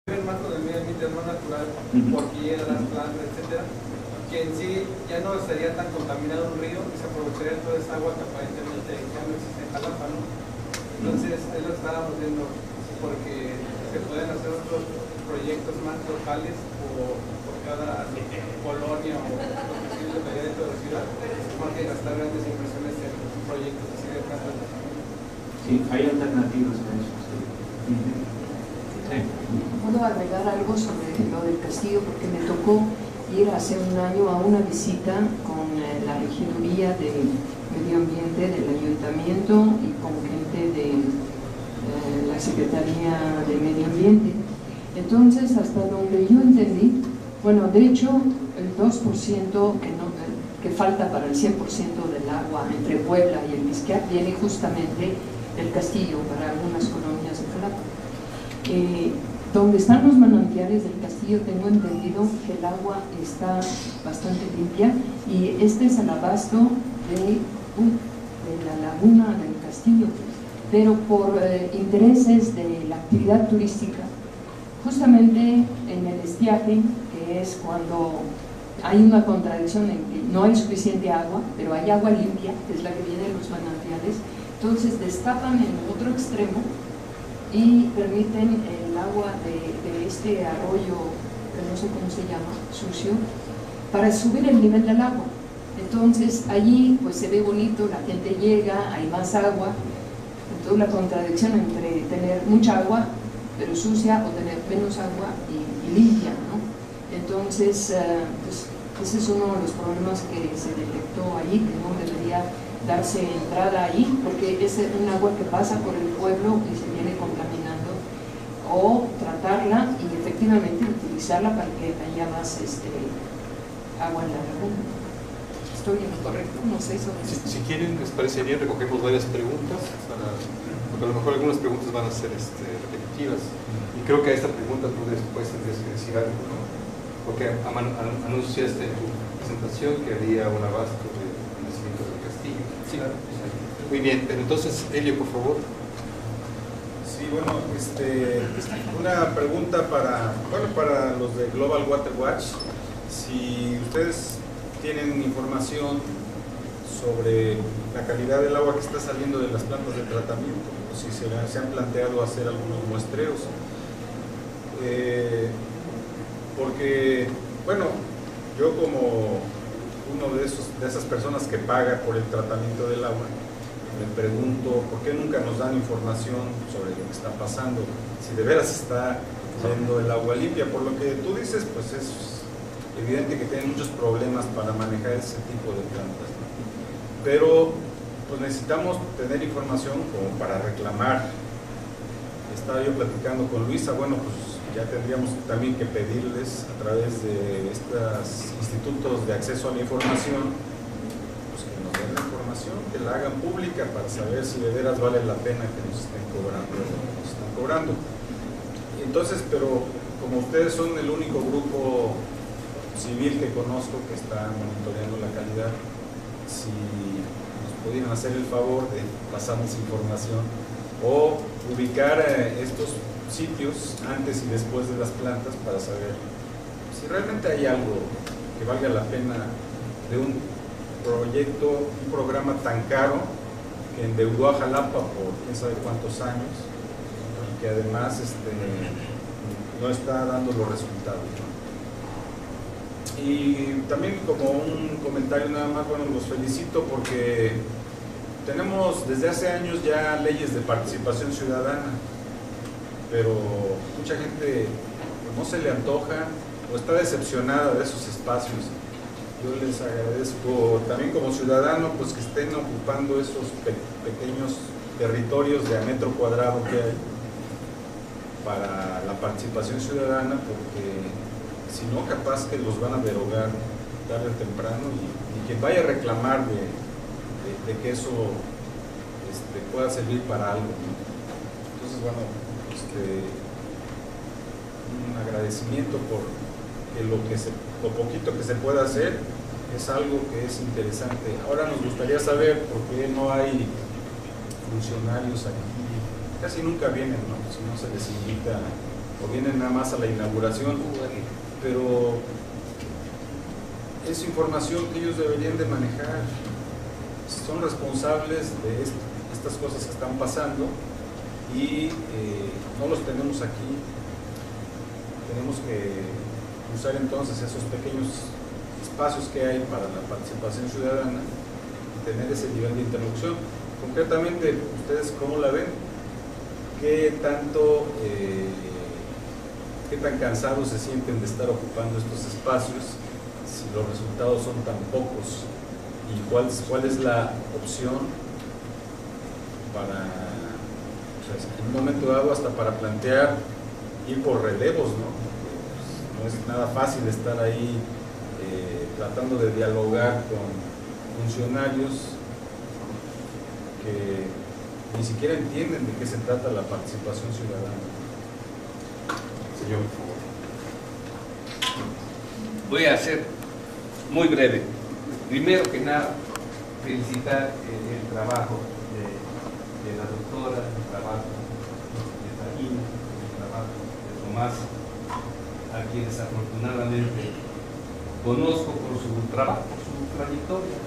más con el medio ambiente más natural, por piedras, plantas, etcétera, que en sí ya no estaría tan contaminado un río y se aprovecharía toda esa agua que aparentemente ya no existe en Jalapa, ¿no? Entonces, ahí lo estábamos viendo, porque se pueden hacer otros proyectos más locales por cada colonia o lo que se debería dentro de la ciudad, más que gastar grandes inversiones en proyectos así de plantas. Sí, hay alternativas a eso. Sí. Puedo agregar algo sobre lo del castillo, porque me tocó ir hace un año a una visita con la regiduría de medio ambiente del ayuntamiento y con gente de la Secretaría de Medio Ambiente. Entonces, hasta donde yo entendí, bueno, de hecho, el 2% que falta para el 100% del agua entre Puebla y el Mixquiac viene justamente del castillo para algunas colonias de Jalapa. Donde están los manantiales del castillo, tengo entendido que el agua está bastante limpia, y este es el abasto de la laguna del castillo, pero por intereses de la actividad turística, justamente en el estiaje, que es cuando hay una contradicción en que no hay suficiente agua, pero hay agua limpia, que es la que viene de los manantiales, entonces destapan en otro extremo y permiten el agua de este arroyo, que no sé cómo se llama, sucio, para subir el nivel del agua. Entonces allí pues se ve bonito, la gente llega, hay más agua. Entonces la contradicción entre tener mucha agua pero sucia, o tener menos agua y limpia, ¿no? Entonces pues ese es uno de los problemas que se detectó allí, que no debería darse entrada ahí, porque es un agua que pasa por el pueblo y se viene contaminando, o tratarla y efectivamente utilizarla para que haya más agua en la laguna. ¿Estoy en lo correcto? No sé eso. Si quieren, les parece bien, recogemos varias preguntas, porque a lo mejor algunas preguntas van a ser repetitivas, y creo que a esta pregunta tú después tendrías que decir algo, ¿no? Porque anunciaste en tu presentación que había un abasto de nacimiento del castillo. Sí, claro. Muy bien, pero entonces, Elio, por favor. Sí, bueno, una pregunta para los de Global Water Watch. Si ustedes tienen información sobre la calidad del agua que está saliendo de las plantas de tratamiento, o si se han planteado hacer algunos muestreos. Porque, bueno, yo como uno de esas personas que paga por el tratamiento del agua, me pregunto por qué nunca nos dan información sobre lo que está pasando, si de veras está yendo el agua limpia. Por lo que tú dices, pues es evidente que tienen muchos problemas para manejar ese tipo de plantas, ¿no? Pero pues necesitamos tener información como para reclamar. Estaba yo platicando con Luisa, bueno, pues ya tendríamos también que pedirles a través de estos institutos de acceso a la información, pues que nos den la información, que la hagan pública para saber si de veras vale la pena que nos estén cobrando. Entonces, pero como ustedes son el único grupo civil que conozco que está monitoreando la calidad, si nos pudieran hacer el favor de pasarnos información o ubicar estos sitios antes y después de las plantas para saber si realmente hay algo que valga la pena de un proyecto, un programa tan caro que endeudó a Jalapa por quién sabe cuántos años y que además no está dando los resultados, ¿no? Y también como un comentario nada más, bueno, los felicito porque tenemos desde hace años ya leyes de participación ciudadana, pero mucha gente no se le antoja o está decepcionada de esos espacios. Yo les agradezco también como ciudadano pues que estén ocupando esos pequeños territorios de a metro cuadrado que hay para la participación ciudadana, porque si no, capaz que los van a derogar tarde o temprano, y quien vaya a reclamar de que eso pueda servir para algo, ¿no? Entonces, bueno, un agradecimiento por que lo poquito que se pueda hacer es algo que es interesante. Ahora nos gustaría saber por qué no hay funcionarios aquí, casi nunca vienen, ¿no? Si no se les invita o vienen nada más a la inauguración, pero es información que ellos deberían de manejar. Son responsables de estas cosas que están pasando y no los tenemos aquí. Tenemos que usar entonces esos pequeños espacios que hay para la participación ciudadana y tener ese nivel de interlocución. Concretamente, ¿ustedes cómo la ven? ¿Qué tan cansados se sienten de estar ocupando estos espacios si los resultados son tan pocos? ¿Y cuál es la opción para, o sea, en un momento dado, hasta para plantear ir por relevos, ¿no? No es nada fácil estar ahí tratando de dialogar con funcionarios que ni siquiera entienden de qué se trata la participación ciudadana. Señor, por favor. Voy a ser muy breve. Primero que nada, felicitar el trabajo de la doctora, el trabajo de Taína, el trabajo de Tomás, a quienes afortunadamente conozco por su trabajo, por su trayectoria.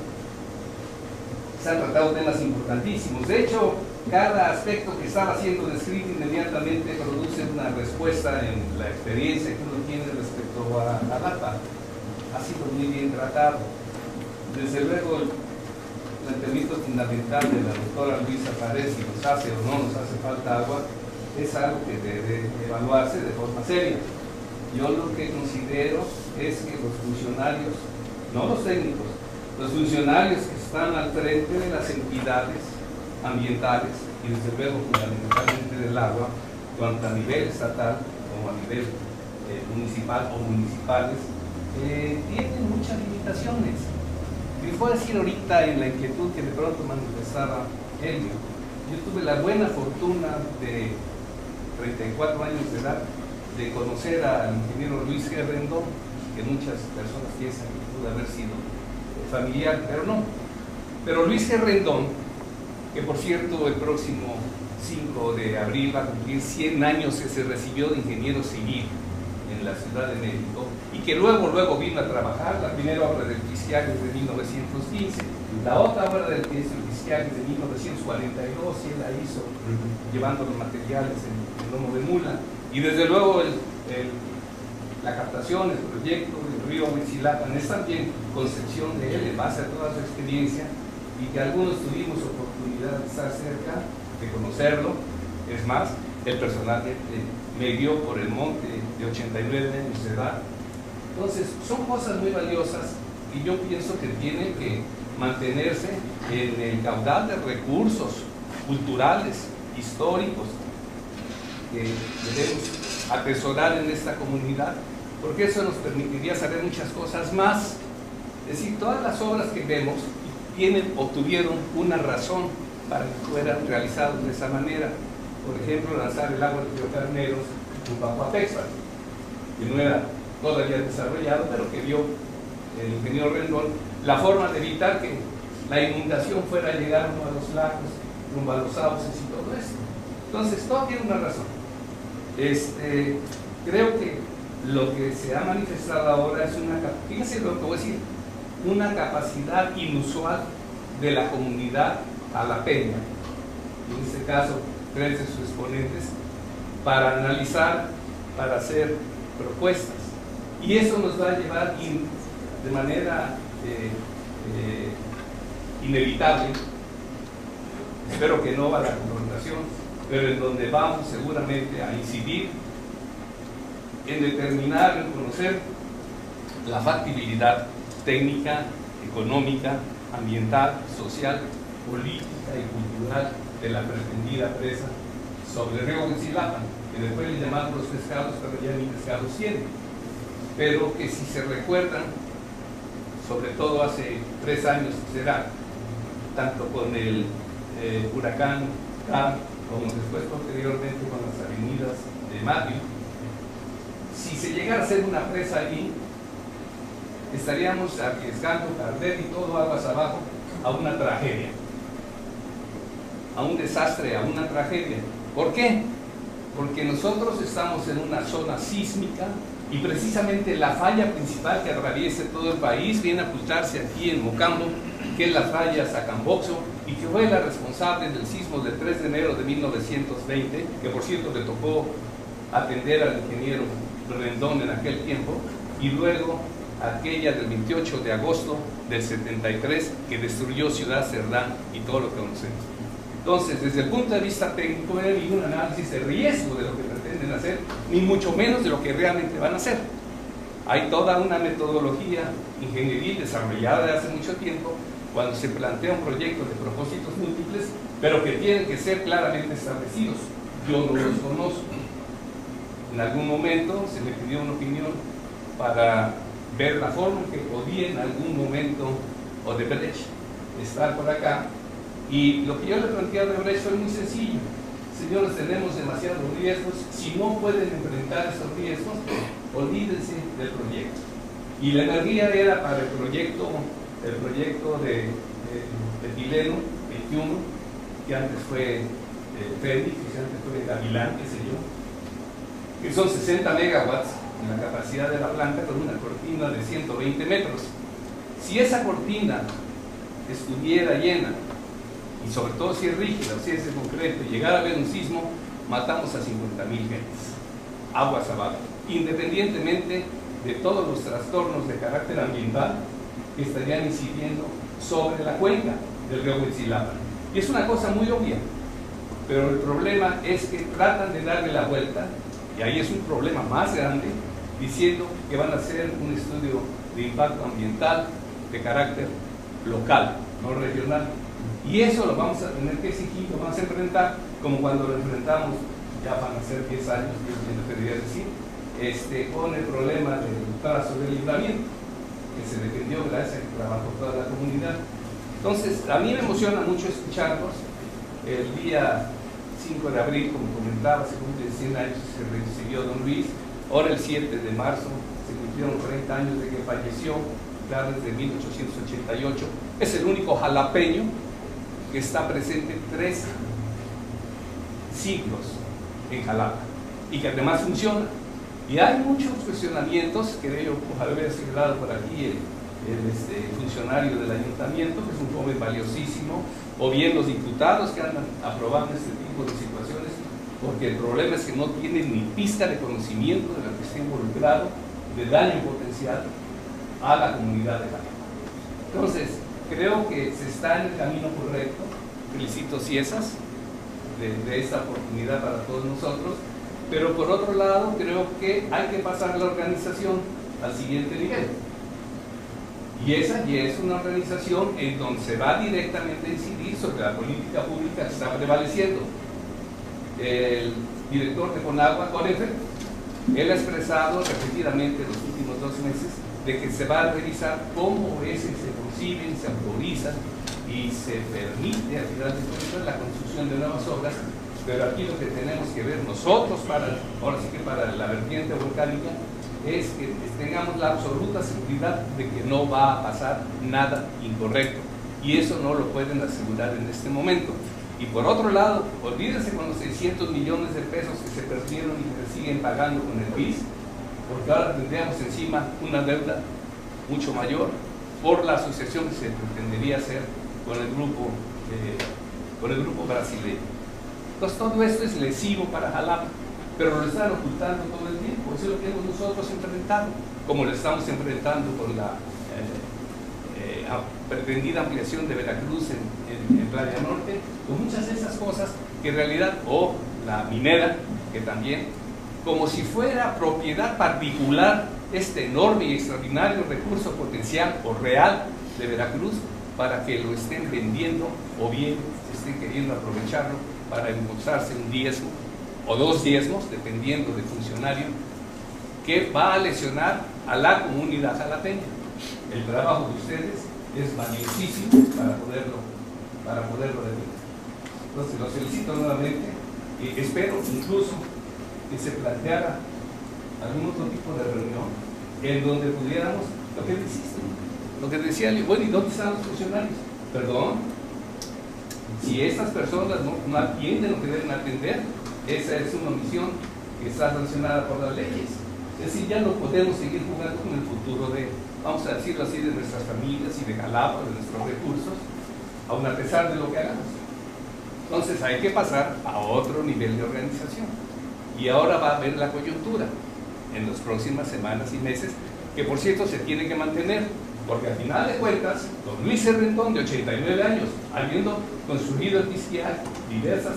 Se han tratado temas importantísimos. De hecho, cada aspecto que estaba siendo descrito inmediatamente produce una respuesta en la experiencia que uno tiene respecto a LAPA. Ha sido muy bien tratado. Desde luego, el planteamiento fundamental de la doctora Luisa Párez, si nos hace o no nos hace falta agua, es algo que debe evaluarse de forma seria. Yo lo que considero es que los funcionarios, no los técnicos, los funcionarios que están al frente de las entidades ambientales y desde luego fundamentalmente del agua, tanto a nivel estatal como a nivel municipal o municipales, tienen muchas limitaciones. Les voy a decir ahorita en la inquietud que de pronto manifestaba Helio. Yo tuve la buena fortuna de 34 años de edad de conocer al ingeniero Luis G. Rendón, que muchas personas piensan que pudo haber sido familiar, pero no. Pero Luis G. Rendón, que por cierto el próximo 5 de abril va a cumplir 100 años que se recibió de ingeniero civil en la Ciudad de México y que luego vino a trabajar. La primera obra del Fiscales de 1915, la otra obra del Fiscales de 1942, y él la hizo llevando los materiales en lomo de mula. Y desde luego la captación, el proyecto del río Huitzilapan es también concepción de él en base a toda su experiencia, y que algunos tuvimos oportunidad de estar cerca, de conocerlo. Es más, el personaje me guió por el monte de 89 años de edad. Entonces, son cosas muy valiosas y yo pienso que tienen que mantenerse en el caudal de recursos culturales, históricos, que debemos atesorar en esta comunidad, porque eso nos permitiría saber muchas cosas más. Es decir, todas las obras que vemos tienen o tuvieron una razón para que fueran realizadas de esa manera. Por ejemplo, lanzar el agua del río Carneros bajo Apexpan, que no era todavía desarrollado, pero que vio el ingeniero Rendón la forma de evitar que la inundación fuera a llegar rumbo a los lagos, rumbo a los sauces y todo esto. Entonces, todo tiene una razón. Creo que lo que se ha manifestado ahora es fíjense lo que voy a decir, una capacidad inusual de la comunidad alapeña, en este caso 3 de sus exponentes, para analizar, para hacer propuestas, y eso nos va a llevar de manera inevitable, espero que no a la confrontación, pero en donde vamos seguramente a incidir en determinar, en conocer la factibilidad técnica, económica, ambiental, social, política y cultural de la pretendida presa sobre el río Huitzilapan, que después le llamaron los pescados, pero ya ni pescados tienen. Pero que si se recuerdan, sobre todo hace 3 años será, tanto con el huracán Cam, como después posteriormente con las avenidas de Matthew, si se llegara a hacer una presa allí, estaríamos arriesgando perder y todo aguas abajo a una tragedia, a un desastre, a una tragedia. ¿Por qué? porque nosotros estamos en una zona sísmica y precisamente la falla principal que atraviesa todo el país viene a ocultarse aquí en Mocambo, que es la falla Sacamboxo, y que fue la responsable del sismo del 3 de enero de 1920, que por cierto le tocó atender al ingeniero Rendón en aquel tiempo, y luego aquella del 28 de agosto del 73 que destruyó Ciudad Cerdán y todo lo que conocemos. Entonces, desde el punto de vista técnico, no hay ningún análisis de riesgo de lo que pretenden hacer, ni mucho menos de lo que realmente van a hacer. Hay toda una metodología ingenieril desarrollada de hace mucho tiempo cuando se plantea un proyecto de propósitos múltiples, pero que tienen que ser claramente establecidos. Yo no los conozco. En algún momento se me pidió una opinión para ver la forma en que podía en algún momento Odebrecht estar por acá, y lo que yo le planteé a Odebrecht fue muy sencillo: señores, tenemos demasiados riesgos, si no pueden enfrentar esos riesgos, olvídense del proyecto. Y la energía era para el proyecto de Etileno 21, que antes fue Fénix, que antes fue Gavilán, qué sé yo, que son 60 megawatts en la capacidad de la planta con una cortina de 120 metros. Si esa cortina estuviera llena, y sobre todo si es rígida o si es de concreto, y llegara a haber un sismo, matamos a 50.000 gentes, aguas abajo, independientemente de todos los trastornos de carácter ambiental que estarían incidiendo sobre la cuenca del río Huitzilapa. Y es una cosa muy obvia, pero el problema es que tratan de darle la vuelta, y ahí es un problema más grande, diciendo que van a hacer un estudio de impacto ambiental de carácter local, no regional. Y eso lo vamos a tener que exigir, lo vamos a enfrentar como cuando lo enfrentamos, ya van a ser 10 años, yo debería decir, con el problema del trazo del libramiento, que se defendió gracias a que trabajó toda la comunidad. Entonces, a mí me emociona mucho escucharlos. El día 5 de abril, como comentaba, se cumplen 100 años que se recibió don Luis. Ahora el 7 de marzo se cumplieron 30 años de que falleció, ya desde 1888. Es el único jalapeño que está presente 3 siglos en Jalapa y que además funciona. Y hay muchos cuestionamientos, creo, ojalá hubiera señalado por aquí el funcionario del ayuntamiento, que es un joven valiosísimo, o bien los diputados que andan aprobando este tipo de situaciones, porque el problema es que no tienen ni pizca de conocimiento de lo que está involucrado, de daño potencial a la comunidad de Jalapa. Entonces, creo que se está en el camino correcto. Felicito Ciesas de esta oportunidad para todos nosotros, pero por otro lado creo que hay que pasar la organización al siguiente nivel, y esa ya es una organización en donde se va directamente a incidir sobre la política pública que está prevaleciendo. El director de Conagua, Conefer, él ha expresado repetidamente en los últimos 2 meses de que se va a revisar cómo es que se conciben, se autorizan y se permite al final de cuentas la construcción de nuevas obras. Pero aquí lo que tenemos que ver nosotros, ahora sí que para la vertiente volcánica, es que tengamos la absoluta seguridad de que no va a pasar nada incorrecto, y eso no lo pueden asegurar en este momento. Y por otro lado, olvídense con los 600 millones de pesos que se perdieron y que se siguen pagando con el BIS, porque ahora tendríamos encima una deuda mucho mayor por la asociación que se pretendería hacer con el grupo brasileño. Entonces todo esto es lesivo para Jalapa, pero lo están ocultando todo el tiempo. Eso es lo que hemos nosotros enfrentado, como lo estamos enfrentando con la pretendida ampliación de Veracruz en Playa Norte, con muchas de esas cosas que en realidad, o la minera, que también, como si fuera propiedad particular este enorme y extraordinario recurso potencial o real de Veracruz, para que lo estén vendiendo o bien estén queriendo aprovecharlo para impulsarse un diezmo o 2 diezmos, dependiendo del funcionario, que va a lesionar a la comunidad jalapeña. El trabajo de ustedes es valiosísimo para poderlo definir. Entonces los felicito nuevamente y espero incluso que se planteara algún otro tipo de reunión en donde pudiéramos, lo que dijiste, lo que decía, bueno, ¿y dónde están los funcionarios? Perdón, si estas personas no atienden lo que deben atender, Esa es una omisión que está sancionada por las leyes. Es decir, ya no podemos seguir jugando con el futuro de, vamos a decirlo así, de nuestras familias y de Jalapa, de nuestros recursos, aun a pesar de lo que hagamos. Entonces hay que pasar a otro nivel de organización. Y ahora va a haber la coyuntura en las próximas semanas y meses, que por cierto se tiene que mantener, porque al final de cuentas, don Luis Cerrentón, de 89 años, habiendo construido el Pisquial, diversas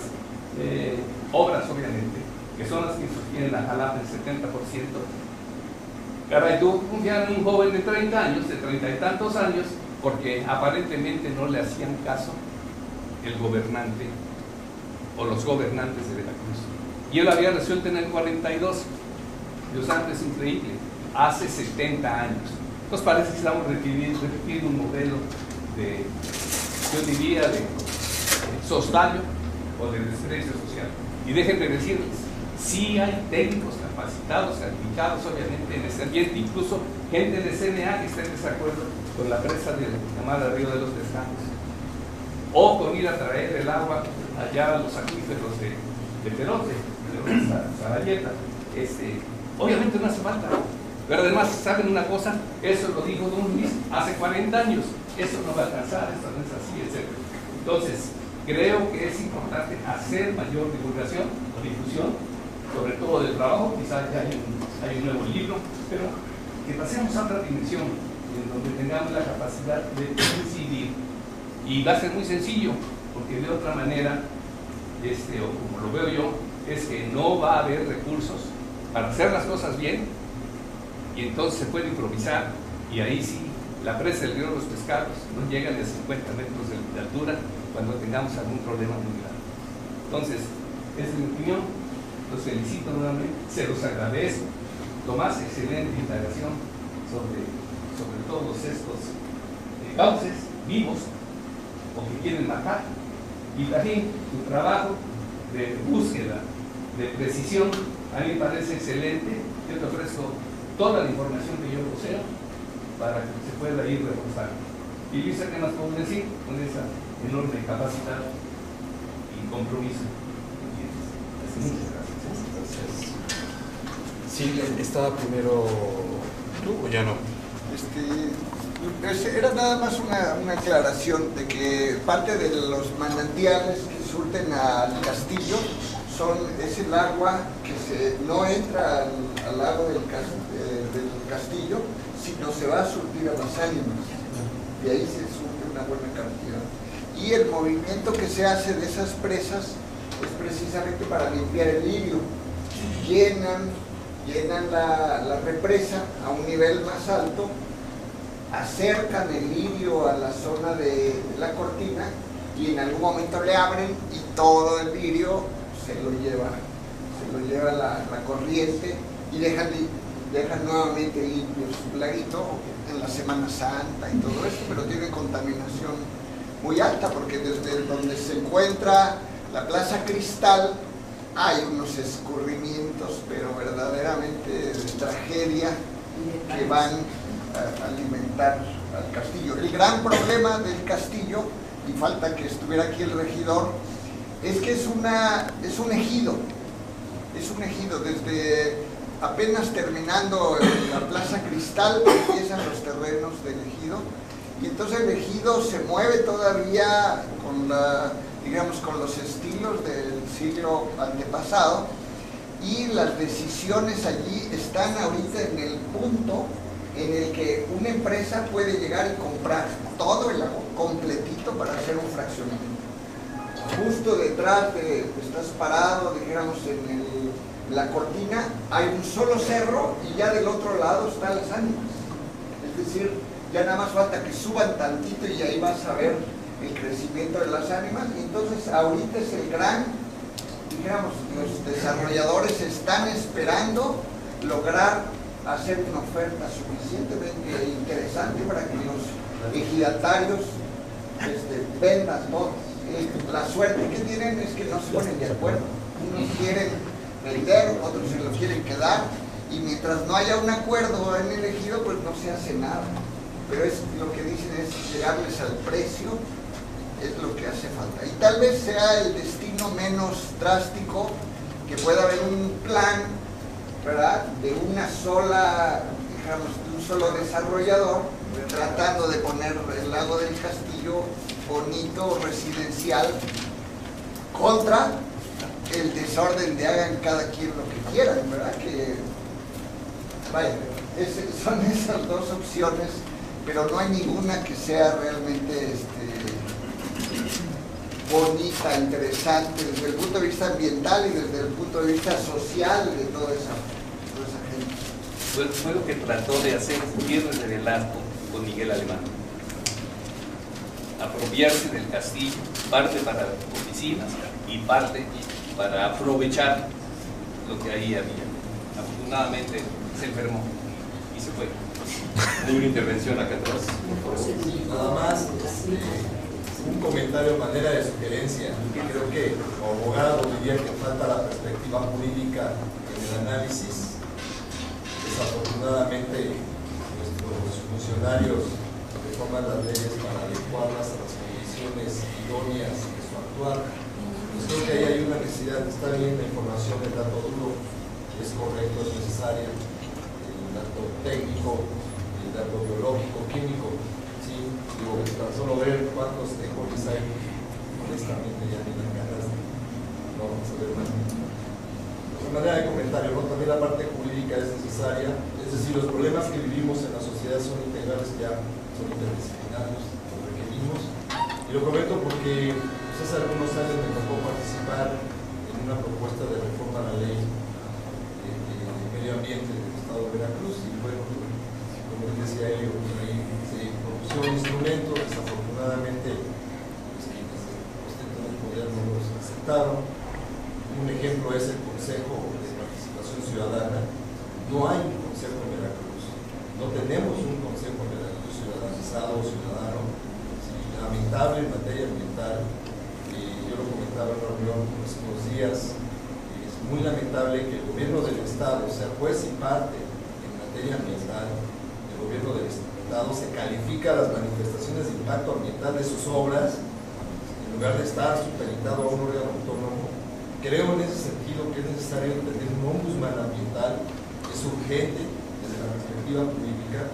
obras obviamente, que son las que sostienen a Jalapa el 70%, caray, tuvo que confiar en un joven de 30 años, de 30 y tantos años, porque aparentemente no le hacían caso el gobernante o los gobernantes de Veracruz. Y él había resuelto en el 42, Dios santo, es increíble, hace 70 años. Nos parece que estamos repitiendo un modelo de, yo diría, de sostallo o de desprecio social. Y déjenme decirles, sí hay técnicos capacitados, calificados obviamente en este ambiente, incluso gente de CNA que está en desacuerdo con la presa de llamada Río de los Descansos, o con ir a traer el agua allá a los acuíferos de Perote, de Sarayeta. Obviamente no hace falta. Pero además, ¿saben una cosa? Eso lo dijo don Luis hace 40 años. Eso no va a alcanzar, esto no es así, etc. Entonces, creo que es importante hacer mayor divulgación o difusión, sobre todo del trabajo. Quizás ya hay un nuevo libro, pero que pasemos a otra dimensión, en donde tengamos la capacidad de incidir. Y va a ser muy sencillo, porque de otra manera, o como lo veo yo, es que no va a haber recursos para hacer las cosas bien, y entonces se puede improvisar, y ahí sí, la presa del Río de los Pescados no llega ni a 50 metros de altura cuando tengamos algún problema muy grave. Entonces, esa es mi opinión, los felicito nuevamente, se los agradezco. Tomás, excelente indagación sobre todos estos cauces vivos o que quieren matar. Y también tu trabajo de búsqueda, de precisión, a mí me parece excelente. Yo te ofrezco toda la información que yo poseo para que se pueda ir reforzando. Y Luisa, ¿qué más puedo decir con esa enorme capacidad y compromiso? Muchas gracias. Sí, estaba primero tú o ya no. Era nada más una aclaración de que parte de los manantiales que surten al castillo es el agua que no entra al lago del castillo, sino se va a surtir a las ánimas. De ahí se surte una buena cantidad. Y el movimiento que se hace de esas presas es precisamente para limpiar el lirio. Llenan la represa a un nivel más alto, acercan el lirio a la zona de la cortina y en algún momento le abren y todo el lirio se lo lleva la corriente y dejan nuevamente limpio su laguito en la Semana Santa y todo esto, pero tiene contaminación muy alta porque desde donde se encuentra la Plaza Cristal hay unos escurrimientos, pero verdaderamente de tragedia, que van a alimentar al castillo. El gran problema del castillo, y falta que estuviera aquí el regidor, es que es un ejido. Es un ejido. Desde apenas terminando la Plaza Cristal empiezan los terrenos del ejido, y entonces el ejido se mueve todavía con los estilos del siglo antepasado, y las decisiones allí están ahorita en el punto en el que una empresa puede llegar y comprar todo el agua completito para hacer un fraccionamiento. Justo detrás estás parado, dijéramos, en la cortina, hay un solo cerro y ya del otro lado están las ánimas. Es decir, ya nada más falta que suban tantito y ahí vas a ver el crecimiento de las ánimas. Y entonces ahorita es el gran, dijéramos, los desarrolladores están esperando lograr hacer una oferta suficientemente interesante para que los ejidatarios vendan todo. La suerte que tienen es que no se ponen de acuerdo. Unos quieren vender, otros se lo quieren quedar, y mientras no haya un acuerdo en el ejido, pues no se hace nada. Pero lo que dicen es llegarles al precio, es lo que hace falta. Y tal vez sea el destino menos drástico que pueda haber un plan, ¿verdad?, de una sola, digamos, de un solo desarrollador, tratando de poner el Lago del Castillo bonito, residencial, contra el desorden de hagan cada quien lo que quieran, ¿verdad? Que, vaya, son esas dos opciones, pero no hay ninguna que sea realmente bonita, interesante desde el punto de vista ambiental y desde el punto de vista social de toda esa gente. Fue lo que trató de hacer Gutiérrez de Velasco con Miguel Alemán. Apropiarse del castillo, parte para oficinas y parte para aprovechar lo que ahí había. Afortunadamente se enfermó y se fue. Hay una intervención acá atrás. Nada más un comentario a manera de sugerencia, que creo que como abogado diría que falta la perspectiva jurídica en el análisis. Desafortunadamente nuestros funcionarios reforman las leyes para adecuarlas a las condiciones idóneas de su actuar. Pues creo que ahí hay una necesidad. Está bien la información, el dato duro es correcto, es necesaria, el dato técnico, el dato biológico, químico, sí, digo, tan solo ver cuántos tejones hay, honestamente ya ni dan ganas, no vamos a ver más. De manera de comentario, ¿no? También la parte jurídica es necesaria, es decir, los problemas que vivimos en la sociedad son integrales, ya son interdisciplinarios, lo requerimos, y lo comento porque pues, hace algunos años me tocó participar en una propuesta de reforma a la ley de medio ambiente del estado de Veracruz, y bueno, como decía Elio, ahí se propusieron instrumentos, desafortunadamente pues, quienes ostentan el poder no los aceptaron. Un ejemplo es el Consejo de Participación Ciudadana. No hay un Consejo en Veracruz, no tenemos un Consejo en Veracruz ciudadanizado o ciudadano. Sí, lamentable en materia ambiental, yo lo comentaba en una reunión hace unos días, es muy lamentable que el gobierno del Estado sea juez y parte en materia ambiental. El gobierno del Estado se califica las manifestaciones de impacto ambiental de sus obras en lugar de estar supeditado a un órgano autónomo. Creo en ese sentido que es necesario tener un ombudsman ambiental, es urgente desde la perspectiva jurídica.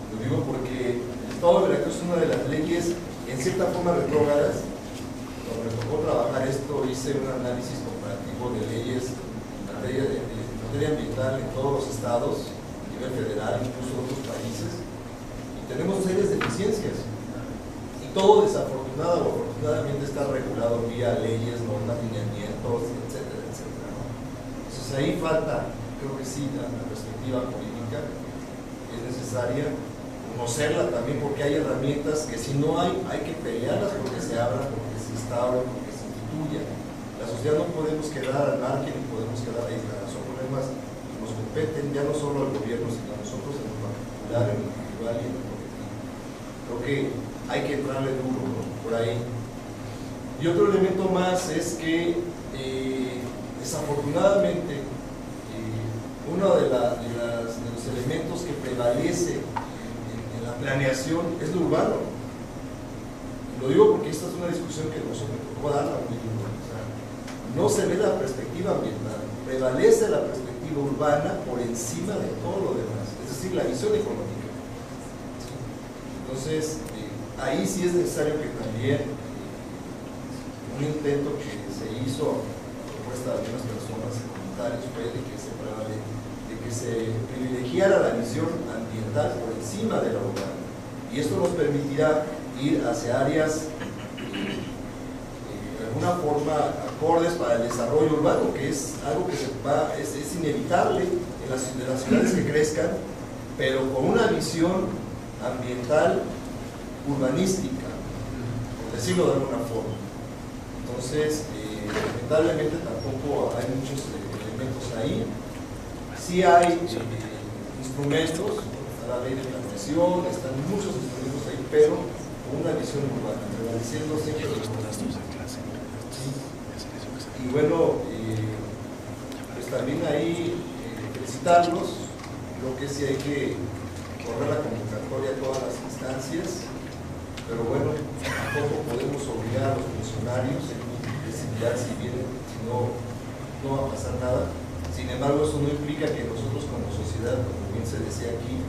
Lo digo porque el Estado de Veracruz es una de las leyes en cierta forma retrógradas. Cuando me tocó trabajar esto, hice un análisis comparativo de leyes en materia ambiental en todos los estados, a nivel federal, incluso en otros países, y tenemos serias deficiencias. Y todo desafortunado o afortunadamente está regulado vía leyes, normas, lineamientos, etcétera, etcétera, ¿no? Entonces ahí falta, creo que sí, la perspectiva política es necesaria, conocerla también porque hay herramientas que si no hay que pelearlas porque se abran, porque se instauren, porque se instituyan. La sociedad no podemos quedar al margen y podemos quedar aisladas, son problemas que nos competen ya no solo al gobierno, sino a nosotros en lo particular, en lo individual y en lo colectivo. Creo que hay que entrarle duro, ¿no? Por ahí. Y otro elemento más es que desafortunadamente uno de los elementos que prevalece en la planeación es lo urbano. Lo digo porque esta es una discusión que nosotros me tocó darla muy duro. O sea, no se ve la perspectiva ambiental, prevalece la perspectiva urbana por encima de todo lo demás, es decir, la visión económica. ¿Sí? Entonces, ahí sí es necesario que también un intento que se hizo a propuesta de algunas personas en comentarios fue de que se privilegiara la visión ambiental por encima de la urbana, y esto nos permitirá ir hacia áreas de alguna forma acordes para el desarrollo urbano, que es algo que es inevitable en las ciudades que crezcan, pero con una visión ambiental urbanística, por decirlo de alguna forma. Entonces, lamentablemente tampoco hay muchos elementos ahí. Sí hay instrumentos, está la ley de planeación, están muchos instrumentos ahí, pero con una visión urbana, prevaleciendo siempre los gastos de clase. Y bueno, pues también ahí felicitarlos. Creo que sí hay que correr la convocatoria a todas las instancias, pero bueno, tampoco podemos obligar a los funcionarios a decidir si vienen, si no no va a pasar nada. Sin embargo, eso no implica que nosotros como sociedad, como bien se decía aquí,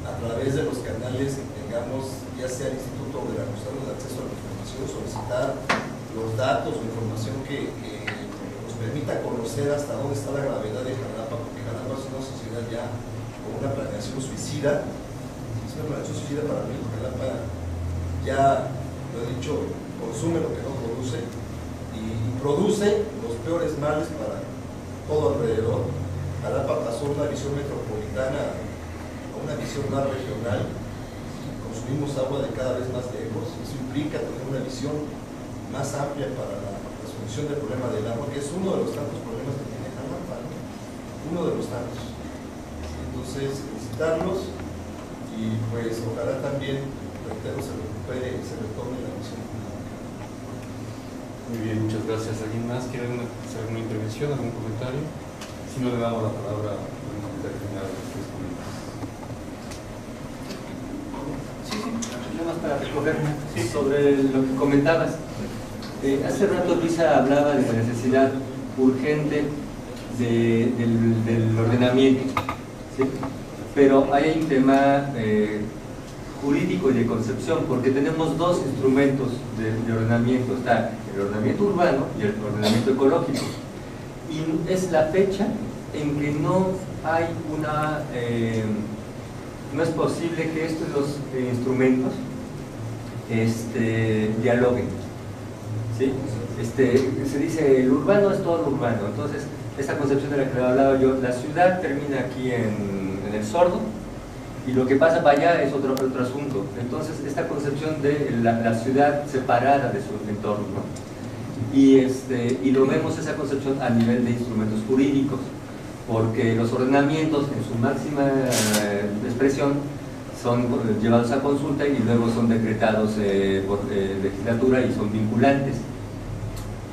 a través de los canales que tengamos, ya sea el Instituto de Acceso a la Información, solicitar los datos o información que nos permita conocer hasta dónde está la gravedad de Jalapa, porque Jalapa es una sociedad ya con una planeación suicida. Es una planeación suicida para mí. Jalapa, ya lo he dicho, consume lo que no produce y produce los peores males para todo alrededor. Jalapa pasó una visión metropolitana a una visión más regional. Consumimos agua de cada vez más lejos. Eso implica tener una visión más amplia para la solución del problema del agua, que es uno de los tantos problemas que tiene Jalapa, ¿no? Uno de los tantos. Entonces, visitarlos y pues ojalá también, reitero, se recupere y se retome la visión pública. Muy bien, muchas gracias. ¿Alguien más quiere hacer alguna intervención, algún comentario? Si no, le damos la palabra a un comentario general de los tres comentarios. Sí, nada más para recoger sobre lo que comentabas. Hace rato Luisa hablaba de la necesidad urgente del ordenamiento, ¿sí? Pero hay un tema jurídico y de concepción, porque tenemos dos instrumentos de ordenamiento. Está el ordenamiento urbano y el ordenamiento ecológico. Y es la fecha en que no hay no es posible que estos dos instrumentos dialoguen, ¿sí? Se dice el urbano es todo lo urbano. Entonces, esta concepción de la que hablaba yo, la ciudad termina aquí en el Sordo y lo que pasa para allá es otro asunto. Entonces, esta concepción de la ciudad separada de su entorno, ¿no? Y lo vemos esa concepción a nivel de instrumentos jurídicos, porque los ordenamientos en su máxima expresión son llevados a consulta y luego son decretados por legislatura y son vinculantes.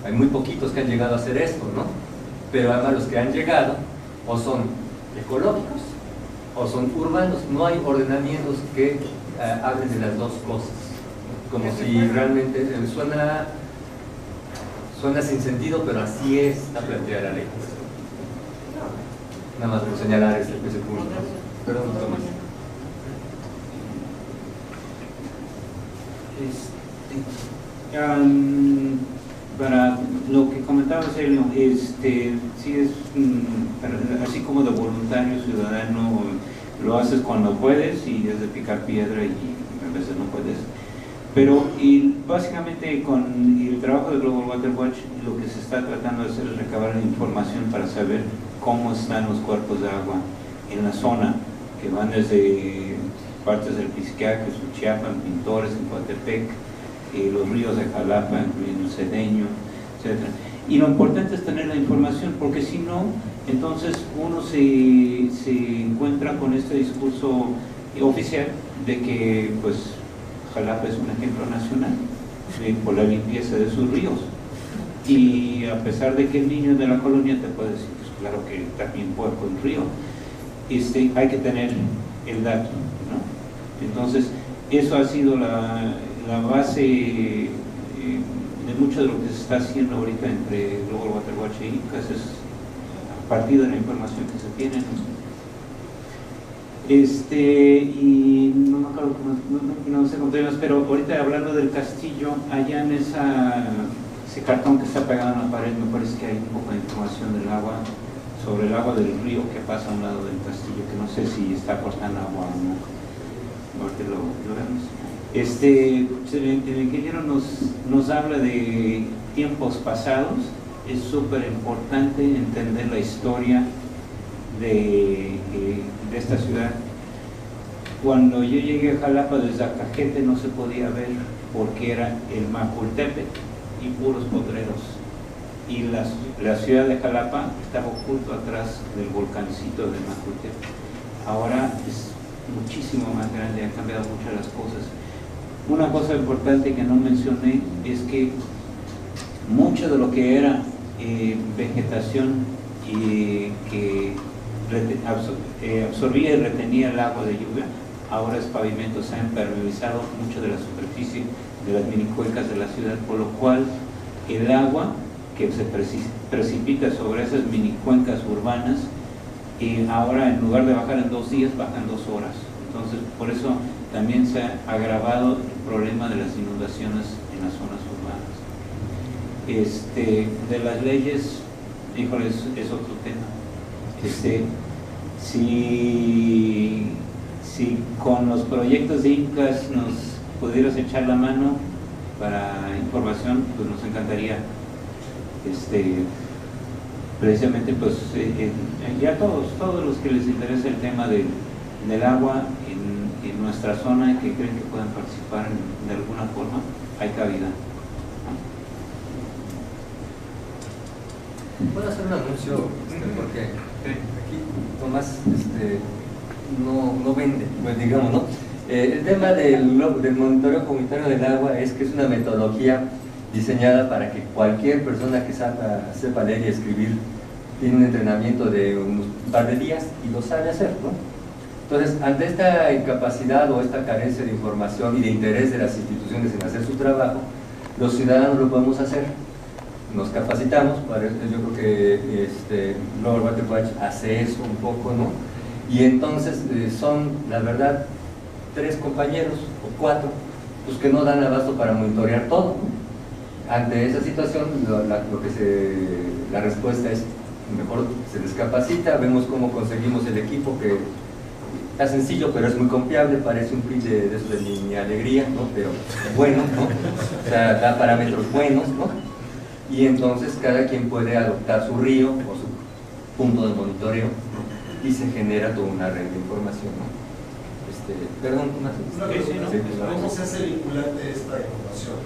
Hay muy poquitos que han llegado a hacer esto, ¿no? Pero además los que han llegado o son ecológicos o son urbanos. No hay ordenamientos que hablen de las dos cosas, como si realmente suena sin sentido, pero así está planteada la ley. Nada más por señalar ese punto. Perdón, Tomás. Para lo que comentaba Sergio, sí es así como de voluntario ciudadano, lo haces cuando puedes y es de picar piedra y a veces no puedes. Pero básicamente con el trabajo de Global Water Watch lo que se está tratando de hacer es recabar información para saber cómo están los cuerpos de agua en la zona, que van desde partes del Pisquiaque, Suchiapan, Pintores, en Coatepec, los ríos de Jalapa, incluyendo el Cedeño, etc. Y lo importante es tener la información, porque si no, entonces uno se encuentra con este discurso oficial de que pues Jalapa es un ejemplo nacional por la limpieza de sus ríos. Y a pesar de que el niño de la colonia te puede decir, pues claro que también puerco el río, hay que tener el dato, ¿no? Entonces, eso ha sido la base de mucho de lo que se está haciendo ahorita entre Global Water Watch y INCAS, es a partir de la información que se tiene, ¿no? Y no me acuerdo no sé cómo te llamas, pero ahorita hablando del castillo, allá en ese cartón que está pegado en la pared, me parece que hay un poco de información del agua, sobre el agua del río que pasa a un lado del castillo, que no sé si está cortando agua o no. Ahorita lo vemos. El ingeniero nos habla de tiempos pasados. Es súper importante entender la historia de esta ciudad. Cuando yo llegué a Jalapa desde Acajete no se podía ver porque era el Macultepec y puros potreros, y la ciudad de Jalapa estaba oculto atrás del volcancito de Macultepec. Ahora es muchísimo más grande, han cambiado muchas las cosas. Una cosa importante que no mencioné es que mucho de lo que era vegetación que absorbía y retenía el agua de lluvia, ahora es pavimento. Se ha impermeabilizado mucho de la superficie de las minicuencas de la ciudad, por lo cual el agua que se precipita sobre esas mini cuencas urbanas, y ahora en lugar de bajar en 2 días, bajan 2 horas. Entonces, por eso también se ha agravado el problema de las inundaciones en las zonas urbanas. De las leyes, híjole, es otro tema. Si con los proyectos de INCAS nos pudieras echar la mano para información, pues nos encantaría. Precisamente, pues ya todos los que les interesa el tema del agua en nuestra zona y que creen que puedan participar de alguna forma, hay cabida. ¿Puedo hacer un anuncio? Porque aquí Tomás no vende, pues digamos, ¿no? El tema del monitoreo comunitario del agua es que es una metodología diseñada para que cualquier persona que sepa leer y escribir tiene un entrenamiento de un par de días y lo sabe hacer, ¿no? Entonces, ante esta incapacidad o esta carencia de información y de interés de las instituciones en hacer su trabajo, los ciudadanos lo podemos hacer. Nos capacitamos, para eso yo creo que Robert Walter Watch hace eso un poco, ¿no? Y entonces son, la verdad, 3 compañeros o 4, pues que no dan abasto para monitorear todo. Ante esa situación, la respuesta es, mejor se les capacita, vemos cómo conseguimos el equipo, que está sencillo, pero es muy confiable, parece un pin de eso de mi alegría, ¿no? Pero bueno, ¿no? O sea, da parámetros buenos, ¿no? Y entonces cada quien puede adoptar su río o su punto de monitoreo y se genera toda una red de información, ¿no? Perdón, una pregunta. ¿Cómo se hace vinculante esta información?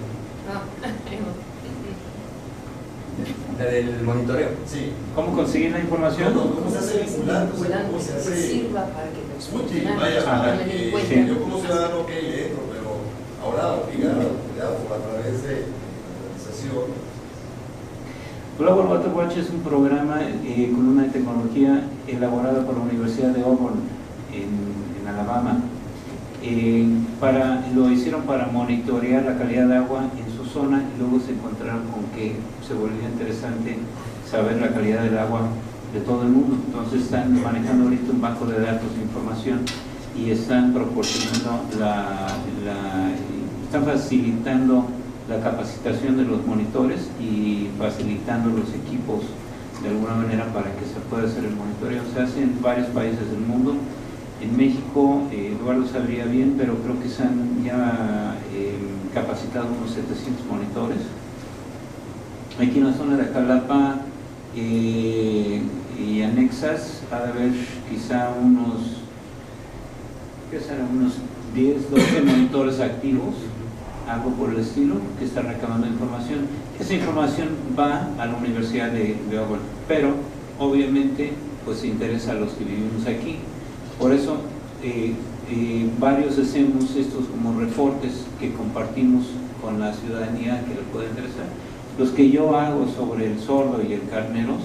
¿La del monitoreo? Sí. ¿Cómo conseguir la información? ¿Cómo se hace vinculante? ¿Cómo se hace? Sirva para que los funcionarios, yo como ciudadano, ok, le entro, pero ahora obligado o a través de la organización. Global Water Watch es un programa con una tecnología elaborada por la Universidad de Auburn en Alabama. Lo hicieron para monitorear la calidad de agua en su zona y luego se encontraron con que se volvía interesante saber la calidad del agua de todo el mundo. Entonces están manejando ahorita un banco de datos de información y están proporcionando están facilitando la capacitación de los monitores y facilitando los equipos de alguna manera para que se pueda hacer el monitoreo. Se hace en varios países del mundo. En México, Eduardo sabría bien, pero creo que se han ya capacitado unos 700 monitores. Aquí en la zona de Acalapa y anexas, ha de haber quizá unos 10, 12 monitores activos, algo por el estilo, que están recabando información. Esa información va a la Universidad de Auburn, pero obviamente pues interesa a los que vivimos aquí. Por eso varios hacemos estos como reportes que compartimos con la ciudadanía que le puede interesar. Los que yo hago sobre el sordo y el carneros,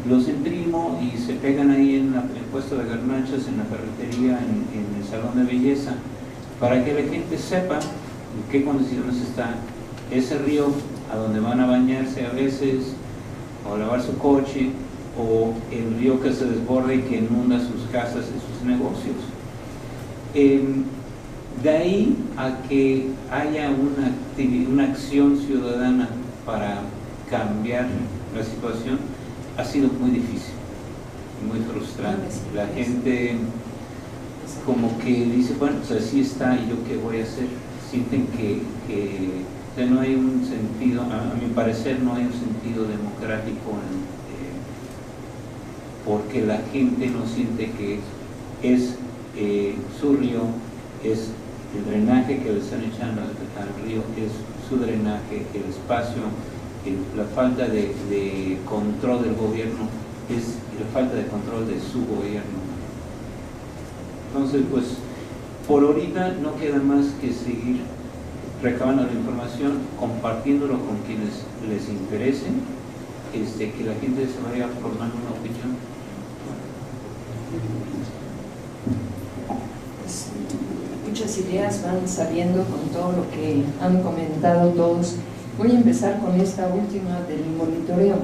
los imprimo y se pegan ahí en el puesto de garnachas, en la ferretería, en el salón de belleza, para que la gente sepa en qué condiciones está ese río a donde van a bañarse a veces, o a lavar su coche, o el río que se desborda y que inunda sus casas y sus negocios. De ahí a que haya una acción ciudadana para cambiar la situación, ha sido muy difícil, muy frustrante. La gente como que dice, bueno, pues así está, ¿y yo qué voy a hacer? Sienten que o sea, no hay un sentido, a mi parecer no hay un sentido democrático porque la gente no siente que es su río, es el drenaje que le están echando al río, es su drenaje, el espacio, la falta de control del gobierno, es la falta de control de su gobierno. Entonces, pues, por ahorita no queda más que seguir recabando la información, compartiéndolo con quienes les interese, que la gente se vaya formando una opinión. Pues, muchas ideas van saliendo con todo lo que han comentado todos Voy a empezar con esta última del monitoreo.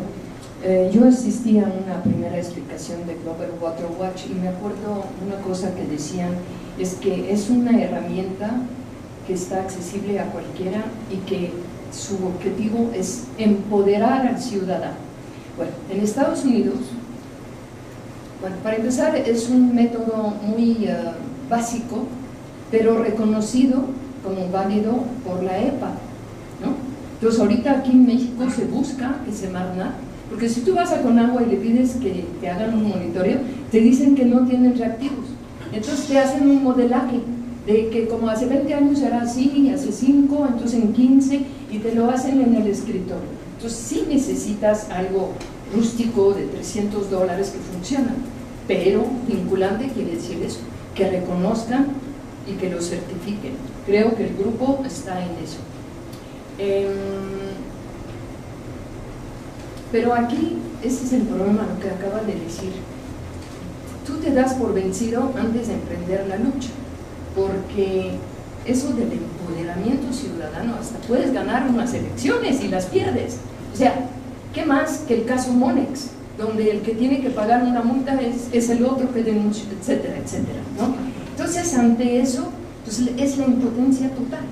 Yo asistí a una primera explicación de Global Water Watch y me acuerdo una cosa que decían, es que es una herramienta que está accesible a cualquiera y que su objetivo es empoderar al ciudadano. Bueno, en Estados Unidos, bueno, para empezar es un método muy básico, pero reconocido como válido por la EPA, ¿no? Entonces ahorita aquí en México se busca que se marna, porque si tú vas a Conagua y le pides que te hagan un monitoreo, te dicen que no tienen reactivos. Entonces te hacen un modelaje de que como hace 20 años era así, hace 5, entonces en 15, y te lo hacen en el escritorio. Entonces sí necesitas algo rústico de $300 que funciona, pero vinculante quiere decir eso, que reconozcan y que lo certifiquen. Creo que el grupo está en eso. Pero aquí, ese es el problema, lo que acaba de decir. Tú te das por vencido antes de emprender la lucha, porque eso del empoderamiento ciudadano, hasta puedes ganar unas elecciones y las pierdes. O sea, ¿qué más que el caso Monex, donde el que tiene que pagar una multa es el otro que denuncia, etcétera, etcétera, ¿no? Entonces, ante eso, pues, es la impotencia total.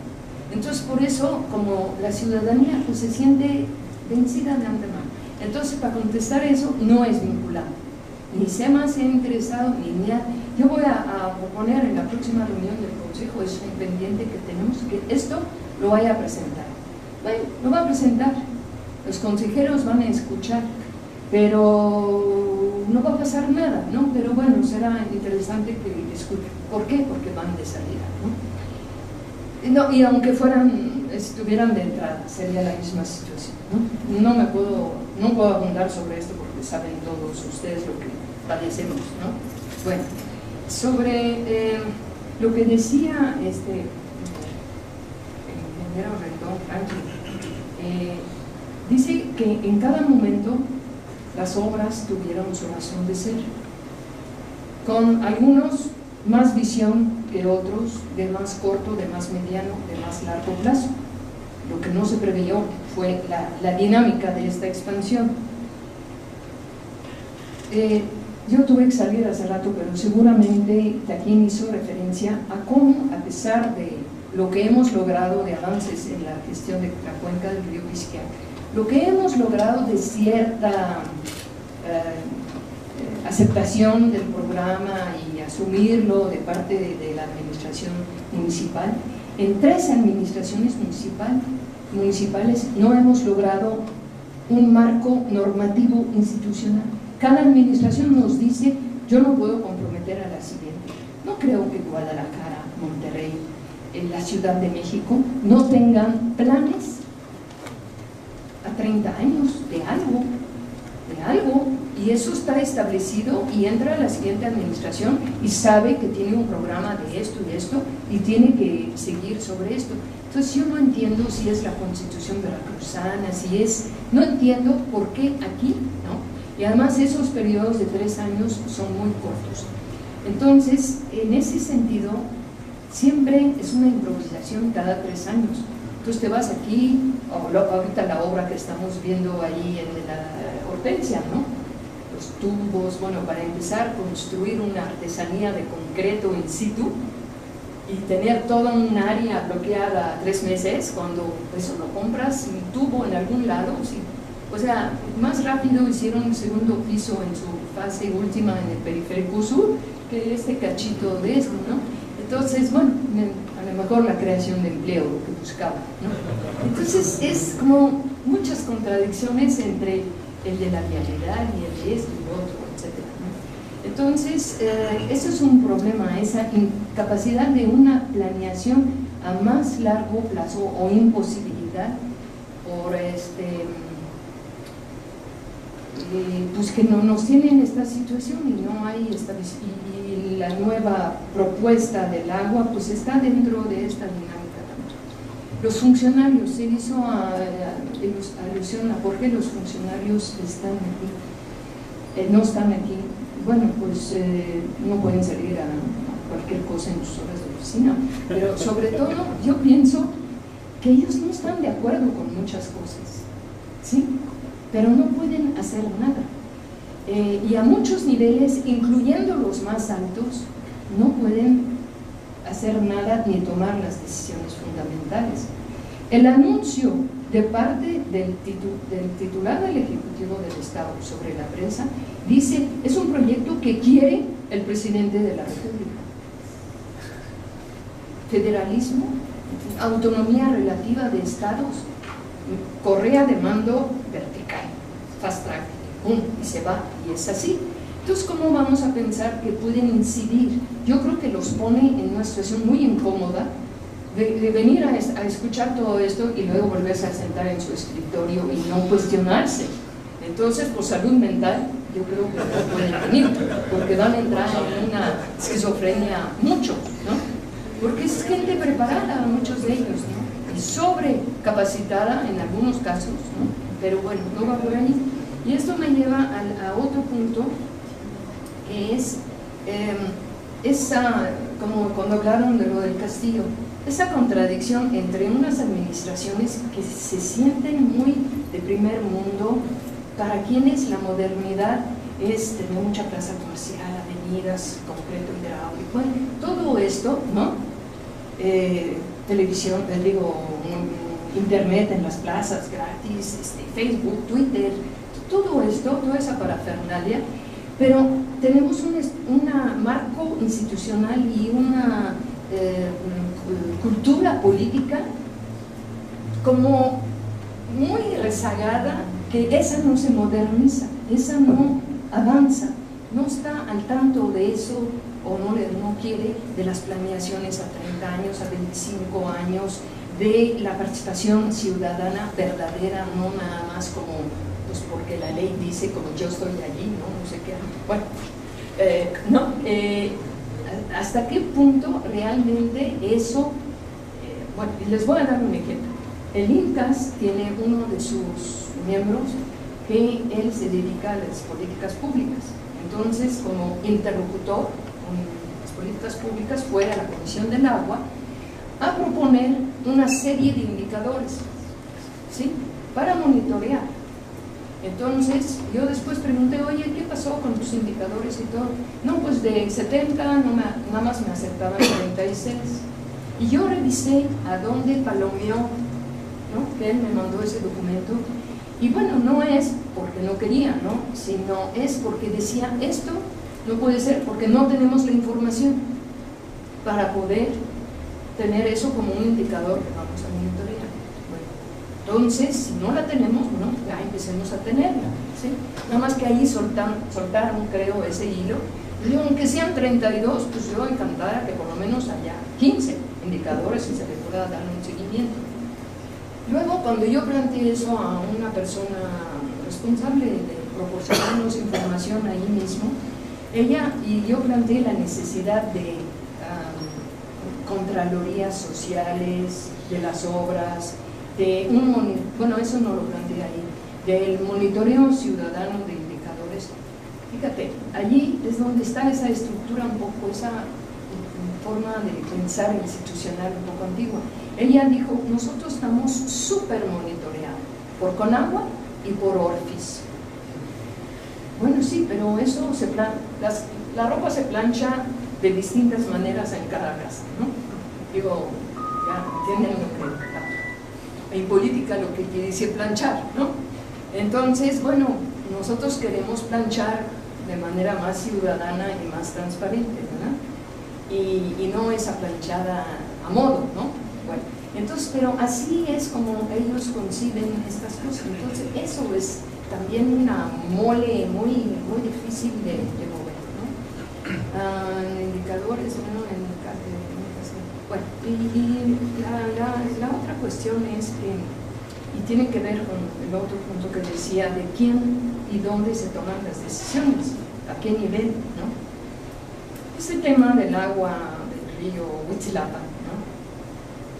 Entonces, por eso, como la ciudadanía pues, se siente vencida de antemano. Entonces, para contestar eso, no es vinculante. Ni SEMA se ha interesado, ni nada. Yo voy a proponer en la próxima reunión del Consejo, es un pendiente que tenemos, que esto lo vaya a presentar. Lo va a presentar, los consejeros van a escuchar, pero no va a pasar nada, ¿no? Pero bueno, será interesante que escuchen. ¿Por qué? Porque van de salida, ¿no? Y aunque estuvieran de entrada, sería la misma situación, ¿no? No puedo abundar sobre esto porque saben todos ustedes lo que padecemos, ¿no? Bueno, sobre lo que decía el ingeniero Rendón Franklin, dice que en cada momento las obras tuvieron su razón de ser, con algunos más visión que otros, de más corto, de más mediano, de más largo plazo. Lo que no se preveyó fue la dinámica de esta expansión. Yo tuve que salir hace rato, pero seguramente Taquín hizo referencia a cómo, a pesar de lo que hemos logrado de avances en la gestión de la cuenca del río Pisquia, lo que hemos logrado de cierta aceptación del programa y asumirlo de parte de la administración municipal, en 3 administraciones municipales no hemos logrado un marco normativo institucional. Cada administración nos dice, yo no puedo comprometer a la siguiente. No creo que Guadalajara, Monterrey, en la Ciudad de México no tengan planes a 30 años de algo, y eso está establecido, y entra la siguiente administración y sabe que tiene un programa de esto y esto y tiene que seguir sobre esto. Entonces yo no entiendo si es la Constitución veracruzana, no entiendo por qué aquí, ¿no? Y además esos periodos de 3 años son muy cortos. Entonces, en ese sentido, siempre es una improvisación cada 3 años. Entonces te vas aquí, ahorita la obra que estamos viendo ahí en la Hortensia, ¿no? Los tubos, bueno, para empezar, construir una artesanía de concreto in situ y tener toda un área bloqueada 3 meses, cuando eso lo compras un tubo en algún lado, sí. O sea, más rápido hicieron un segundo piso en su fase última en el periférico sur que este cachito de esto, ¿no? Entonces, bueno, a lo mejor la creación de empleo, lo que buscaba, ¿no? Entonces es como muchas contradicciones entre el de la vialidad y el de esto y lo otro, etc., ¿no? Entonces, eso es un problema, esa incapacidad de una planeación a más largo plazo o imposibilidad por pues que no nos tienen esta situación y no hay y la nueva propuesta del agua pues está dentro de esta dinámica también. Los funcionarios, se hizo alusión a por qué los funcionarios están aquí, no están aquí. Bueno, pues no pueden salir a cualquier cosa en sus horas de oficina, pero sobre todo yo pienso que ellos no están de acuerdo con muchas cosas, ¿sí? Pero no pueden hacer nada. Y a muchos niveles, incluyendo los más altos, no pueden hacer nada ni tomar las decisiones fundamentales. El anuncio de parte del titular del Ejecutivo del Estado sobre la prensa dice, es un proyecto que quiere el presidente de la República. Federalismo, autonomía relativa de estados, correa de mando vertical, fast track, y se va, y es así. Entonces, ¿cómo vamos a pensar que pueden incidir? Yo creo que los pone en una situación muy incómoda de venir a escuchar todo esto y luego volverse a sentar en su escritorio y no cuestionarse. Entonces, por salud mental, yo creo que no pueden venir, porque van a entrar en una esquizofrenia mucho, ¿no? Porque es gente preparada, muchos de ellos, ¿no? Y sobrecapacitada en algunos casos, ¿no? Pero bueno, no va por ahí. Y esto me lleva a otro punto, que es esa, como cuando hablaron de lo del Castillo, esa contradicción entre unas administraciones que se sienten muy de primer mundo, para quienes la modernidad es tener mucha plaza comercial, avenidas, concreto hidráulico, bueno, todo esto, ¿no? Televisión, internet en las plazas gratis, Facebook, Twitter, todo esto, toda esa parafernalia, pero tenemos un marco institucional y una cultura política como muy rezagada, que esa no se moderniza, esa no avanza, no está al tanto de eso, o no quiere de las planeaciones a 30 años, a 25 años, de la participación ciudadana verdadera, no nada más como, pues porque la ley dice, como yo estoy allí, no sé qué, bueno, ¿hasta qué punto realmente eso? Bueno, les voy a dar un ejemplo. El INCAS tiene uno de sus miembros que él se dedica a las políticas públicas, entonces como interlocutor las políticas públicas fuera la Comisión del Agua a proponer una serie de indicadores, ¿sí? Para monitorear. Entonces yo después pregunté, oye, ¿qué pasó con tus indicadores y todo? No, pues de 70 nada más me aceptaban 36. Y yo revisé a dónde palomeó, ¿no? Que él me mandó ese documento. Y bueno, no es porque no quería, ¿no? Sino es porque decía, esto no puede ser porque no tenemos la información para poder tener eso como un indicador que vamos a monitorear. Bueno, entonces, si no la tenemos, bueno, ya empecemos a tenerla, ¿sí? Nada más que ahí soltaron, creo, ese hilo. Y aunque sean 32, pues yo encantada que por lo menos haya 15 indicadores y se le pueda dar un seguimiento. Luego, cuando yo planteé eso a una persona responsable de proporcionarnos información ahí mismo, ella y yo planteé la necesidad de contralorías sociales, de las obras, de bueno, eso no lo planteé ahí, del monitoreo ciudadano de indicadores. Fíjate, allí es donde está esa estructura un poco, esa forma de pensar institucional un poco antigua. Ella dijo, nosotros estamos súper monitoreados, por Conagua y por Orfis. Bueno, sí, pero eso la ropa se plancha de distintas maneras en cada casa, ¿no? Digo, ya entienden lo que en política lo que quiere decir planchar, ¿no? Entonces, bueno, nosotros queremos planchar de manera más ciudadana y más transparente, ¿verdad? Y no esa planchada a modo, ¿no? Bueno, entonces, pero así es como ellos conciben estas cosas. Entonces, eso es también una mole muy difícil de mover, ¿no? Indicadores, bueno, bueno, y la otra cuestión es que, y tiene que ver con el otro punto que decía, de quién y dónde se toman las decisiones, a qué nivel, ¿no? Este tema del agua del río Huitzilapa, ¿no?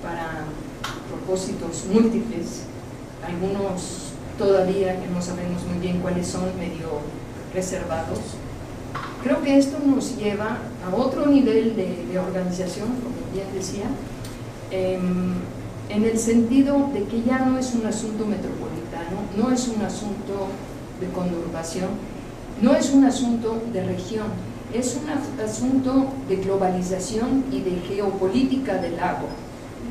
Para propósitos múltiples, algunos todavía que no sabemos muy bien cuáles son, medio reservados. Creo que esto nos lleva a otro nivel de organización, como bien decía, en el sentido de que ya no es un asunto metropolitano, no es un asunto de conurbación, no es un asunto de región, es un asunto de globalización y de geopolítica del agua.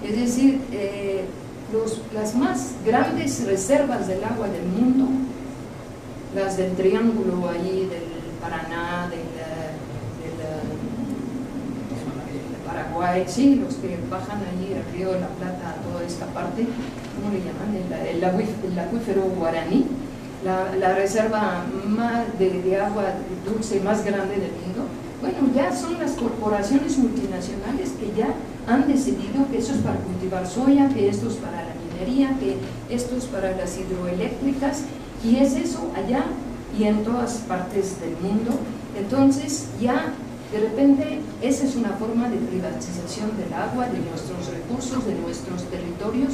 Es decir, las más grandes reservas del agua del mundo, las del triángulo ahí, del Paraná, del Paraguay, sí, los que bajan allí al río de la Plata, a toda esta parte, ¿cómo le llaman? El acuífero guaraní, la reserva más de agua dulce más grande del mundo. Bueno, ya son las corporaciones multinacionales que ya han decidido que eso es para cultivar soya, que esto es para la minería, que esto es para las hidroeléctricas, y es eso allá y en todas partes del mundo. Entonces ya de repente esa es una forma de privatización del agua, de nuestros recursos, de nuestros territorios,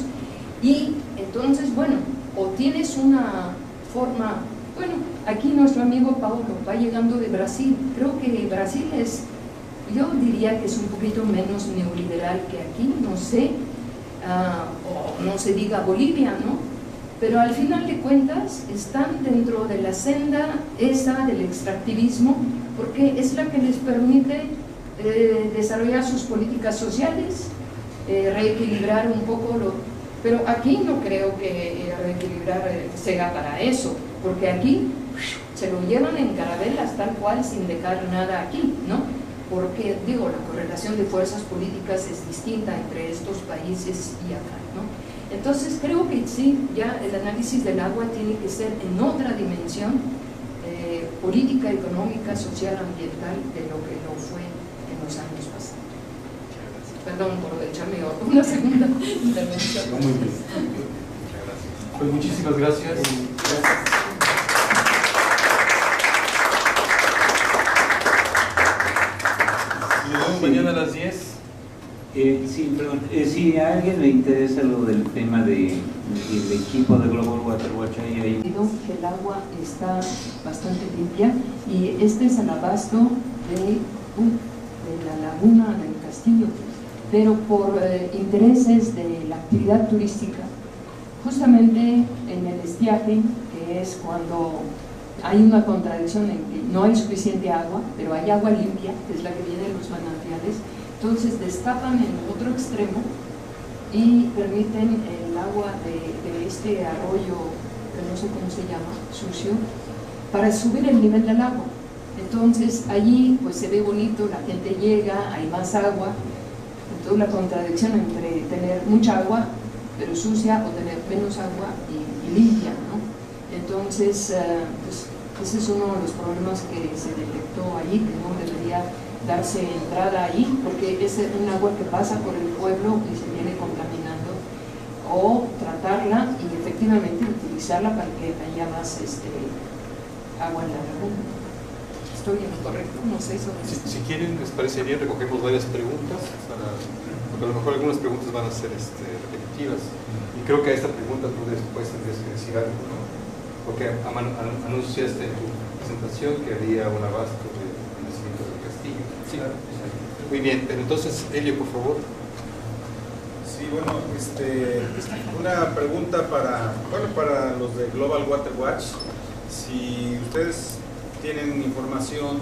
y entonces, bueno, o tienes una forma, bueno, aquí nuestro amigo Paulo va llegando de Brasil, creo que Brasil es, yo diría que es un poquito menos neoliberal que aquí, no sé, o no se diga Bolivia, ¿no? Pero al final de cuentas están dentro de la senda esa del extractivismo, porque es la que les permite desarrollar sus políticas sociales, reequilibrar un poco pero aquí no creo que reequilibrar sea para eso, porque aquí se lo llevan en carabelas tal cual sin dejar nada aquí, ¿no? Porque, digo, la correlación de fuerzas políticas es distinta entre estos países y acá, ¿no? Entonces creo que sí, ya el análisis del agua tiene que ser en otra dimensión política, económica, social, ambiental de lo que lo fue en los años pasados. Perdón por echarme una segunda intervención. Muy bien. Muchas gracias. Pues muchísimas gracias. Nos vemos mañana a las 10. Sí, perdón. Si a alguien le interesa lo del tema del equipo de Global Water Watch, ahí que el agua está bastante limpia, y este es el abasto de la laguna del Castillo, pero por intereses de la actividad turística, justamente en el estiaje, que es cuando hay una contradicción en que no hay suficiente agua, pero hay agua limpia, que es la que viene de los manantiales. Entonces destapan en otro extremo y permiten el agua de este arroyo, que no sé cómo se llama, sucio, para subir el nivel del agua. Entonces allí pues se ve bonito, la gente llega, hay más agua. Entonces la contradicción entre tener mucha agua pero sucia o tener menos agua y limpia, ¿no? Entonces pues ese es uno de los problemas que se detectó allí, que no debería darse entrada ahí, porque es un agua que pasa por el pueblo y se viene contaminando, o tratarla y efectivamente utilizarla para que haya más agua en la laguna. Estoy en lo correcto, no sé eso. Si quieren, les parece bien, recogemos varias preguntas, porque a lo mejor algunas preguntas van a ser repetitivas, y creo que a esta pregunta tú después tendrías que decir algo, ¿no? Porque anunciaste en tu presentación que había un abasto de nacimiento del Castillo. Sí, claro. Muy bien, pero entonces, Elio, por favor. Sí, bueno, una pregunta para los de Global Water Watch. Si ustedes tienen información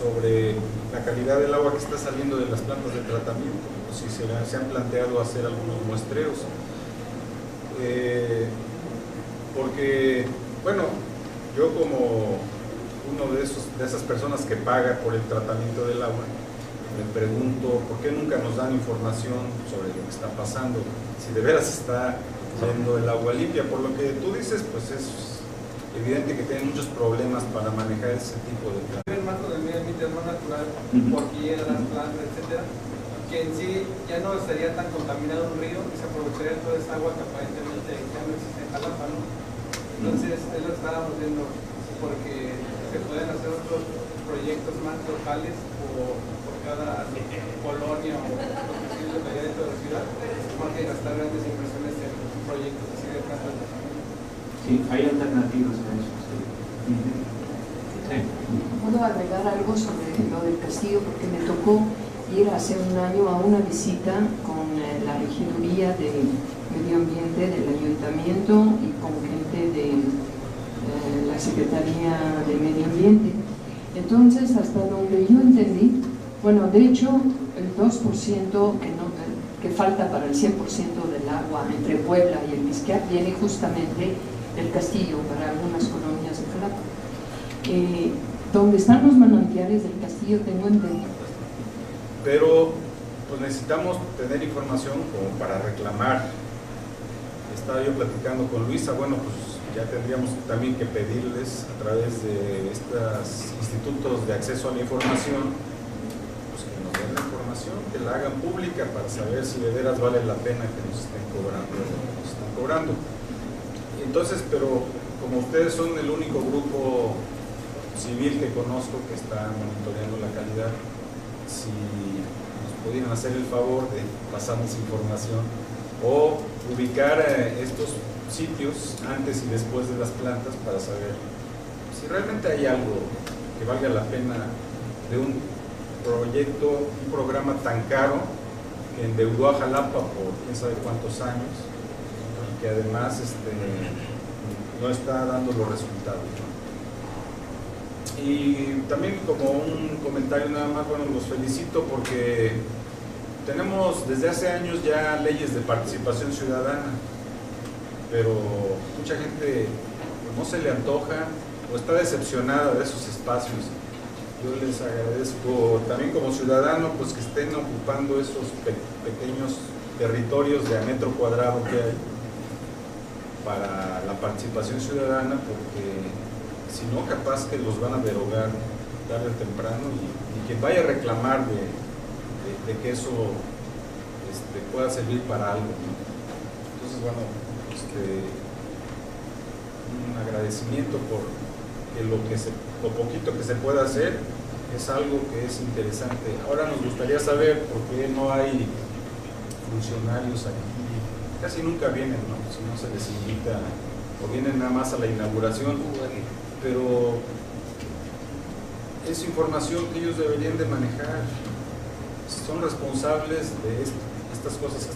sobre la calidad del agua que está saliendo de las plantas de tratamiento, o si se han planteado hacer algunos muestreos. Porque, bueno, yo como uno de esas personas que paga por el tratamiento del agua, me pregunto por qué nunca nos dan información sobre lo que está pasando, si de veras está yendo el agua limpia. Por lo que tú dices, pues es evidente que tienen muchos problemas para manejar ese tipo de plantas. El marco del medio ambiente es más natural, por piedras, plantas, etcétera, que en sí ya no estaría tan contaminado un río y se aprovecharía toda esa agua que aparentemente ya no existe en Jalapa, ¿no? Entonces, es lo que estábamos viendo, porque se pueden hacer otros proyectos más locales por cada colonia o lo que se allá dentro de la ciudad, más que gastar grandes inversiones en proyectos así de plantas. sí, hay alternativas a eso. Sí. Puedo agregar algo sobre lo del Castillo, porque me tocó ir hace un año a una visita con la regiduría de medio ambiente del ayuntamiento y con gente de la Secretaría de Medio Ambiente. Entonces, hasta donde yo entendí, bueno, de hecho, el 2% que falta para el 100% del agua entre Puebla y el Mixquiac viene justamente del Castillo, para algunas colonias de Jalapa. Donde están los manantiales del Castillo, tengo entendido. Pero pues necesitamos tener información como para reclamar. Estaba yo platicando con Luisa, bueno, pues ya tendríamos también que pedirles a través de estos institutos de acceso a la información, pues que nos den la información, que la hagan pública para saber si de veras vale la pena que nos estén cobrando. Entonces, pero como ustedes son el único grupo civil que conozco que está monitoreando la calidad, si nos pudieran hacer el favor de pasarnos información o ubicar estos sitios antes y después de las plantas para saber si realmente hay algo que valga la pena de un proyecto, un programa tan caro que endeudó a Jalapa por quién sabe cuántos años y que además no está dando los resultados, ¿no? Y también como un comentario nada más, bueno, los felicito porque tenemos desde hace años ya leyes de participación ciudadana, pero mucha gente no se le antoja o está decepcionada de esos espacios. Yo les agradezco también como ciudadano pues que estén ocupando esos pequeños territorios de a metro cuadrado que hay para la participación ciudadana, porque si no, capaz que los van a derogar tarde o temprano y quien vaya a reclamar de que eso pueda servir para algo, ¿no? Entonces, bueno, un agradecimiento por que lo poquito que se pueda hacer es algo que es interesante. Ahora nos gustaría saber por qué no hay funcionarios aquí, casi nunca vienen, ¿no? Si no se les invita o vienen nada más a la inauguración, pero es información que ellos deberían de manejar, son responsables de estas cosas que